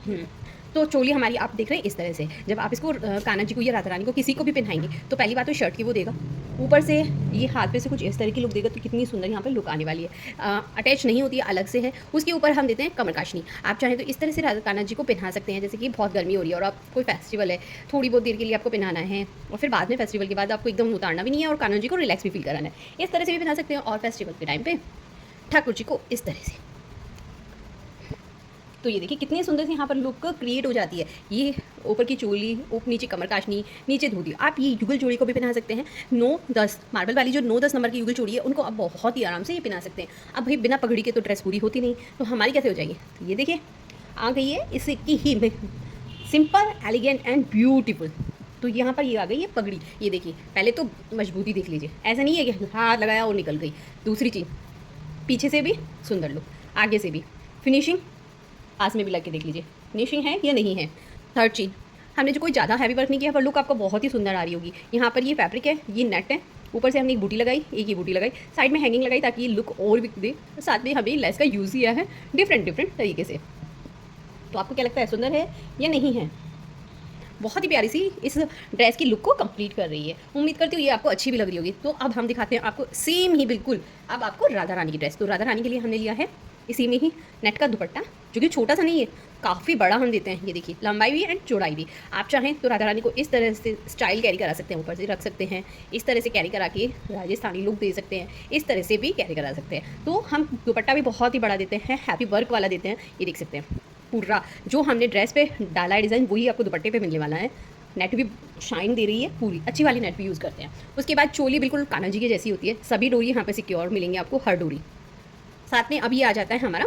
हुँ। तो चोली हमारी आप देख रहे हैं इस तरह से, जब आप इसको कान्हा जी को या राधा रानी को किसी को भी पहनाएँगे, तो पहली बात तो शर्ट की वो देगा, ऊपर से ये हाथ पे से कुछ इस तरह की लुक देगा, तो कितनी सुंदर यहाँ पे लुक आने वाली है। अटैच नहीं होती है, अलग से है, उसके ऊपर हम देते हैं कमरकाशनी। आप चाहें तो इस तरह से राधा कान्हा जी को पहना सकते हैं, जैसे कि बहुत गर्मी हो रही है और आप कोई फेस्टिवल है, थोड़ी बहुत देर के लिए आपको पहनाना है और फिर बाद में फेस्टिवल के बाद आपको एकदम उतारना भी नहीं है और कान्हा जी को रिलैक्स भी फ़ील कराना है। इस तरह से भी पहना सकते हैं और फेस्टिवल के टाइम पे ठाकुर जी को इस तरह से। तो ये देखिए कितनी सुंदर सी यहाँ पर लुक क्रिएट हो जाती है। ये ऊपर की चोली, नीचे कमरकाशनी, नीचे धोती। आप ये युगल जोड़ी को भी पहना सकते हैं। 9-10 मार्बल वाली जो 9-10 नंबर की युगल जोड़ी है, उनको आप बहुत ही आराम से ये पहना सकते हैं। अब भाई बिना पगड़ी के तो ड्रेस पूरी होती नहीं, तो हमारी कैसे हो जाएगी? तो ये देखिए आ गई है इसकी ही सिंपल, एलिगेंट एंड ब्यूटीफुल। तो यहाँ पर ये आ गई है पगड़ी। ये देखिए पहले तो मजबूती देख लीजिए, ऐसा नहीं है कि हाथ लगाया और निकल गई। दूसरी चीज़, पीछे से भी सुंदर लुक, आगे से भी फिनिशिंग, पास में भी लग के देख लीजिए फिनिशिंग है या नहीं है। थर्ड चीज़, हमने जो कोई ज़्यादा हैवी वर्क नहीं किया पर लुक आपको बहुत ही सुंदर आ रही होगी। यहाँ पर ये फैब्रिक है, ये नेट है, ऊपर से हमने एक बूटी लगाई, एक ही बूटी लगाई, साइड में हैंगिंग लगाई ताकि ये लुक और भी दे। साथ में हमने लेस का यूज़ किया है डिफरेंट तरीके से। तो आपको क्या लगता है, सुंदर है या नहीं है? बहुत ही प्यारी सी इस ड्रेस की लुक को कंप्लीट कर रही है। उम्मीद करती हूँ ये आपको अच्छी भी लग रही होगी। तो अब हम दिखाते हैं आपको सेम ही बिल्कुल अब आपको राधा रानी की ड्रेस। तो राधा रानी के लिए हमने लिया है इसी में ही नेट का दुपट्टा, जो कि छोटा सा नहीं है, काफ़ी बड़ा हम देते हैं। ये देखिए लंबाई भी एंड चौड़ाई भी। आप चाहें तो राधा रानी को इस तरह से स्टाइल कैरी करा सकते हैं, ऊपर से रख सकते हैं, इस तरह से कैरी करा के राजस्थानी लुक दे सकते हैं, इस तरह से भी कैरी करा सकते हैं। तो हम दुपट्टा भी बहुत ही बड़ा देते हैं, हैवी वर्क वाला देते हैं। ये देख सकते हैं पूरा जो हमने ड्रेस पे डाला है डिज़ाइन, वही आपको दुपट्टे पे मिलने वाला है। नेट भी शाइन दे रही है, पूरी अच्छी वाली नेट भी यूज़ करते हैं। उसके बाद चोली बिल्कुल कान्हा जी की जैसी होती है, सभी डोरी यहाँ पे सिक्योर मिलेंगे आपको, हर डोरी। साथ में अभी आ जाता है हमारा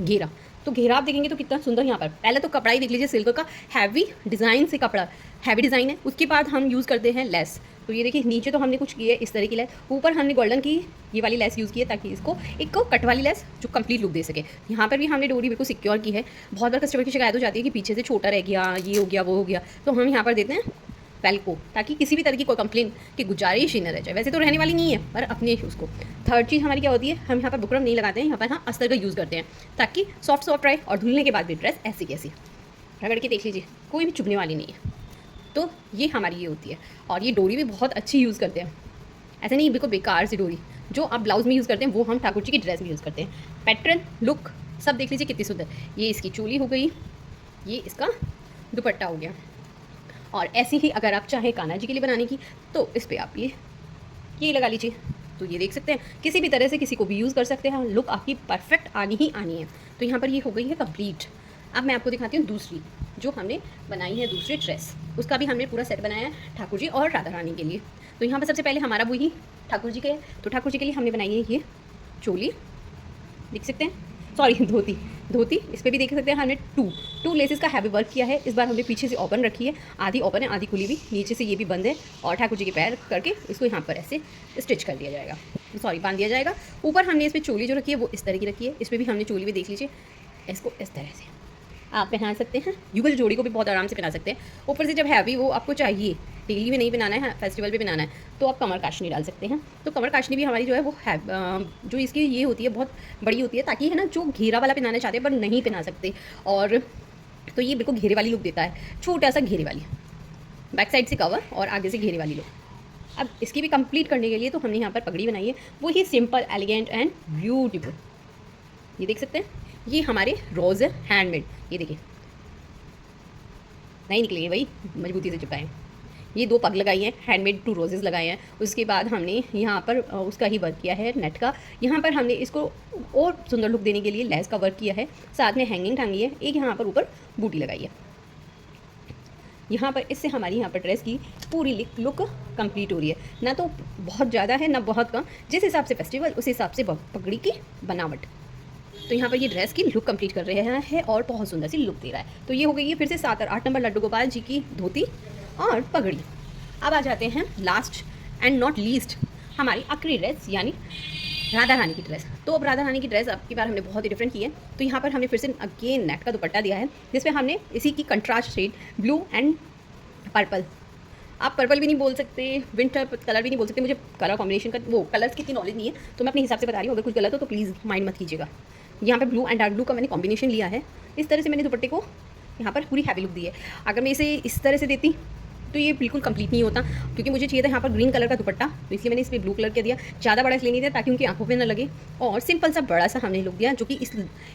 घेरा। तो घेरा आप देखेंगे तो कितना सुंदर यहाँ पर, पहले तो कपड़ा ही देख लीजिए, सिल्क का हैवी डिज़ाइन से कपड़ा, हैवी डिज़ाइन है। उसके बाद हम यूज़ करते हैं लेस। तो ये देखिए नीचे तो हमने कुछ की है इस तरह की लेस, ऊपर हमने गोल्डन की ये वाली लेस यूज़ की है ताकि इसको एक कट वाली लेस जो कंप्लीट लुक दे सके। यहाँ पर भी हमने डोरी बिल्कुल सिक्योर की है। बहुत बार कस्टमर की शिकायत हो जाती है कि पीछे से छोटा रह गया, ये हो गया, वो हो गया, तो हम यहाँ पर देते हैं वेल्को, ताकि किसी भी तरह की कोई कंप्लेन की गुजारिश ही न रह जाए। वैसे तो रहने वाली नहीं है पर अपने उसको। थर्ड चीज़ हमारी क्या होती है, हम यहाँ पर बुकरम नहीं लगाते हैं, यहाँ पर हम अस्तर का यूज़ करते हैं ताकि सॉफ्ट रहे और धुलने के बाद भी ड्रेस ऐसी कैसी रगड़ के देख लीजिए, कोई भी चुभने वाली नहीं है। तो ये हमारी ये होती है। और ये डोरी भी बहुत अच्छी यूज़ करते हैं, ऐसा नहीं बिल्कुल बेकार सी डोरी। जो आप ब्लाउज में यूज़ करते हैं वो हम ठाकुर जी की ड्रेस में यूज़ करते हैं। पैटर्न लुक सब देख लीजिए कितनी सुंदर। ये इसकी चोली हो गई, ये इसका दुपट्टा हो गया। और ऐसी ही अगर आप चाहें कान्हा जी के लिए बनाने की, तो इस पर आप ये लगा लीजिए। तो ये देख सकते हैं किसी भी तरह से किसी को भी यूज़ कर सकते हैं, लुक आपकी परफेक्ट आनी ही आनी है। तो यहाँ पर ये हो गई है कंप्लीट। अब मैं आपको दिखाती हूँ दूसरी जो हमने बनाई है, दूसरी ड्रेस। उसका भी हमने पूरा सेट बनाया है ठाकुर जी और राधा रानी के लिए। तो यहाँ पर सबसे पहले हमारा वही ठाकुर जी के, तो ठाकुर जी के लिए हमने बनाई है ये चोली, देख सकते हैं, सॉरी धोती। इस पर भी देख सकते हैं हमने टू लेसेस का हैवी वर्क किया है। इस बार हमने पीछे से ओपन रखी है, आधी ओपन है आधी खुली हुई, नीचे से ये भी बंद है। और ठाकुर जी के पैर करके इसको यहाँ पर ऐसे स्टिच कर दिया जाएगा, सॉरी बांध दिया जाएगा। ऊपर हमने इस पर चोली जो रखी है वो इस तरह की रखी है। इस पर भी हमने चोली भी देख लीजिए, इसको इस तरह से आप पहना सकते हैं। युगल जोड़ी को भी बहुत आराम से पहना सकते हैं। ऊपर से जब हैवी वो आपको चाहिए, डेली में नहीं बनाना है, फेस्टिवल पे बनाना है, तो आप कमर काशनी डाल सकते हैं। तो कमर काशनी भी हमारी जो है वो है जो इसकी ये होती है बहुत बड़ी होती है, ताकि है ना जो घेरा वाला पहनाना चाहते हैं पर नहीं पहना सकते, और तो ये बिल्कुल घेरे वाली लुक देता है, छोटा सा घेरे वाली, बैक साइड से कवर और आगे से घेरे वाली लुक। अब इसकी भी कंप्लीट करने के लिए तो हमने यहाँ पर पगड़ी बनाई है, वही सिंपल, एलिगेंट एंड ब्यूटीफुल। ये देख सकते हैं, ये हमारे रोज़ है, हैंडमेड। ये देखिए नहीं निकलेंगे भाई, मजबूती से चिपकाएं। ये 2 पग लगाई हैं, हैंडमेड 2 रोजेज़ लगाए हैं। उसके बाद हमने यहाँ पर उसका ही वर्क किया है नेट का। यहाँ पर हमने इसको और सुंदर लुक देने के लिए लेस का वर्क किया है, साथ में हैंगिंग टांगी है, एक यहाँ पर ऊपर बूटी लगाई है। यहाँ पर इससे हमारी यहाँ पर ड्रेस की पूरी लुक कंप्लीट हो रही है, ना तो बहुत ज़्यादा है ना बहुत कम, जिस हिसाब से फेस्टिवल उस हिसाब से पगड़ी की बनावट। तो यहाँ पर ये ड्रेस की लुक कंप्लीट कर रहे हैं और बहुत सुंदर सी लुक दे रहा है। तो ये हो गई है फिर से 7 और 8 नंबर लड्डू गोपाल जी की धोती और पगड़ी। अब आ जाते हैं लास्ट एंड नॉट लीस्ट हमारी आखिरी ड्रेस, यानी राधा रानी की ड्रेस। तो अब राधा रानी की ड्रेस अब की बार हमने बहुत ही डिफरेंट की है। तो यहाँ पर हमने फिर से अगेन नेट का दुपट्टा दिया है, जिसमें हमने इसी की contrast shade blue and purple, आप पर्पल भी नहीं बोल सकते, विंटर कलर भी नहीं बोल सकते, मुझे कलर कॉम्बिनेशन का वो कलर्स की इतनी नॉलेज नहीं है, तो मैं अपने हिसाब से बता रही हूँ, अगर कुछ गलत हो तो प्लीज़ माइंड मत कीजिएगा। यहाँ पे ब्लू एंड डार्क ब्लू का मैंने कॉम्बिनेशन लिया है, इस तरह से मैंने दुपट्टे को यहाँ पर पूरी हैवी लुक दी है। अगर मैं इसे इस तरह से देती तो ये बिल्कुल कंप्लीट नहीं होता, क्योंकि मुझे चाहिए था यहाँ पर ग्रीन कलर का दुपट्टा, तो इसलिए मैंने इस पर ब्लू कलर का दिया। ज़्यादा बड़ा इसलिए नहीं दिया ताकि उनकी आंखों पे ना लगे, और सिंपल सा बड़ा सा हमने लुक दिया जो कि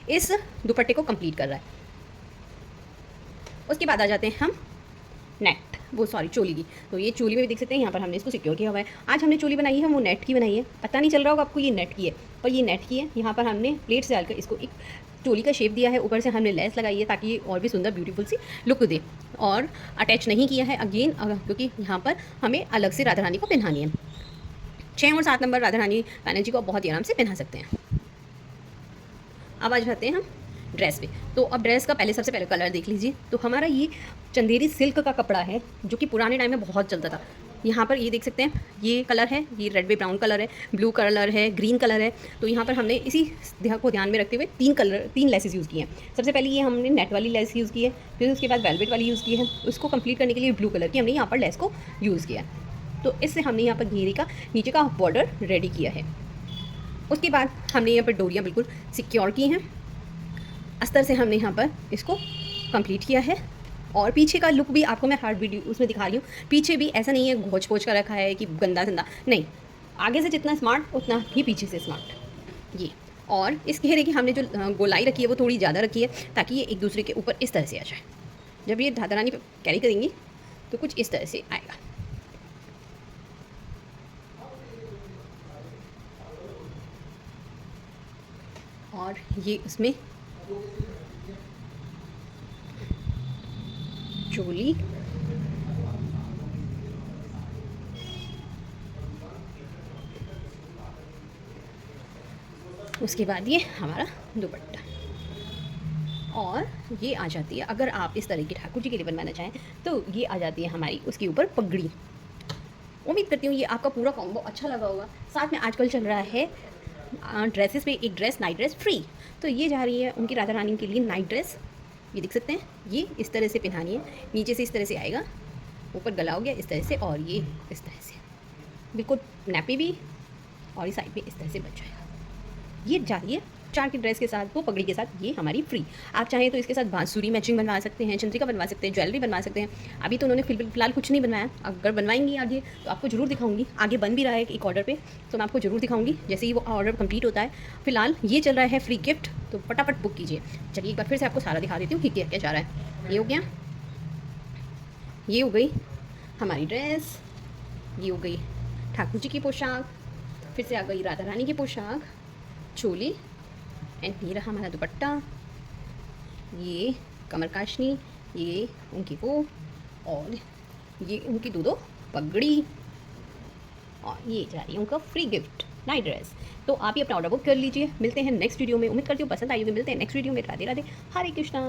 इस दुपट्टे को कंप्लीट कर रहा है। उसके बाद आ जाते हैं हम नेट, वो सॉरी चोली की। तो ये चोली में भी देख सकते हैं यहाँ पर हमने इसको सिक्योर किया हुआ है। आज हमने चोली बनाई है वो नेट की बनाई है, पता नहीं चल रहा होगा आपको ये नेट की है, पर ये नेट की है। यहाँ पर हमने प्लेट से डालकर इसको एक चोली का शेप दिया है, ऊपर से हमने लेस लगाई है ताकि ये और भी सुंदर ब्यूटीफुल सी लुक दे, और अटैच नहीं किया है अगेन, क्योंकि यहाँ पर हमें अलग से राधा रानी को पहनानी है। 6 और 7 नंबर राधा रानी बैनर्जी को आप बहुत ही आराम से पहना सकते हैं। अब आ जाते हैं हम ड्रेस पे। तो अब ड्रेस का सबसे पहले कलर देख लीजिए। तो हमारा ये चंदेरी सिल्क का कपड़ा है जो कि पुराने टाइम में बहुत चलता था। यहाँ पर ये देख सकते हैं, ये कलर है, ये रेड वे ब्राउन कलर है, ब्लू कलर है, ग्रीन कलर है। तो यहाँ पर हमने इसी को ध्यान में रखते हुए 3 लेसेस यूज़ किए हैं। सबसे पहले ये हमने नेट वाली लेस यूज़ की है, फिर उसके बाद वेलवेट वाली यूज़ की है। उसको कंप्लीट करने के लिए ब्लू कलर की हमने यहाँ पर लेस को यूज़ किया है। तो इससे हमने यहाँ पर घेरे का नीचे का बॉर्डर रेडी किया है। उसके बाद हमने यहाँ पर डोरियाँ बिल्कुल सिक्योर की हैं। अस्तर से हमने यहाँ पर इसको कंप्लीट किया है, और पीछे का लुक भी आपको मैं हर वीडियो उसमें दिखा रही हूँ। पीछे भी ऐसा नहीं है घोच पोच का रखा है कि गंदा गंदा, नहीं, आगे से जितना स्मार्ट उतना ही पीछे से स्मार्ट ये। और इस घेरे की हमने जो गोलाई रखी है वो थोड़ी ज़्यादा रखी है ताकि ये एक दूसरे के ऊपर इस तरह से आ जाए। जब ये राधा रानी कैरी करेंगी तो कुछ इस तरह से आएगा। और ये उसमें चोली, उसके बाद ये हमारा दुपट्टा, और ये आ जाती है, अगर आप इस तरह की ठाकुर जी के लिए बनवाना चाहें तो ये आ जाती है हमारी उसके ऊपर पगड़ी। उम्मीद करती हूँ ये आपका पूरा कॉम्बो अच्छा लगा होगा। साथ में आजकल चल रहा है ड्रेसेस पे एक ड्रेस नाइट ड्रेस फ्री, तो ये जा रही है उनकी राधा रानी के लिए नाइट ड्रेस। ये देख सकते हैं, ये इस तरह से पहनानी है, नीचे से इस तरह से आएगा, ऊपर गला हो गया इस तरह से, और ये इस तरह से बिल्कुल नैपी भी, और इस साइड पे इस तरह से बच जाएगा। ये जा रही है 4 की ड्रेस के साथ, वो पगड़ी के साथ, ये हमारी फ्री। आप चाहें तो इसके साथ बांसुरी मैचिंग बनवा सकते हैं, चंद्रिका बनवा सकते हैं, ज्वेलरी बनवा सकते हैं। अभी तो उन्होंने फिलहाल कुछ नहीं बनवाया, अगर बनवाएंगी आगे तो आपको ज़रूर दिखाऊंगी। आगे बन भी रहा है एक ऑर्डर पे, तो मैं आपको ज़रूर दिखाऊंगी जैसे ही वो ऑर्डर कंप्लीट होता है। फिलहाल ये चल रहा है फ्री गिफ्ट, तो फटाफट बुक कीजिए। चलिए एक बार फिर से आपको सारा दिखा देती हूँ कि क्या क्या जा रहा है। ये हो गया, ये हो गई हमारी ड्रेस, ये हो गई ठाकुर जी की पोशाक, फिर से आ गई राधा रानी की पोशाक, चोली, एंड ये रहा हमारा दुपट्टा, ये कमरकाशनी, ये उनकी वो, और ये उनकी दो पगड़ी, और ये जा रही है उनका फ्री गिफ्ट नाइट ड्रेस। तो आप ये अपना ऑर्डर बुक कर लीजिए। मिलते हैं नेक्स्ट वीडियो में, उम्मीद करती हूँ पसंद आई होगी। मिलते हैं नेक्स्ट वीडियो में। राधे राधे, हरे कृष्णा।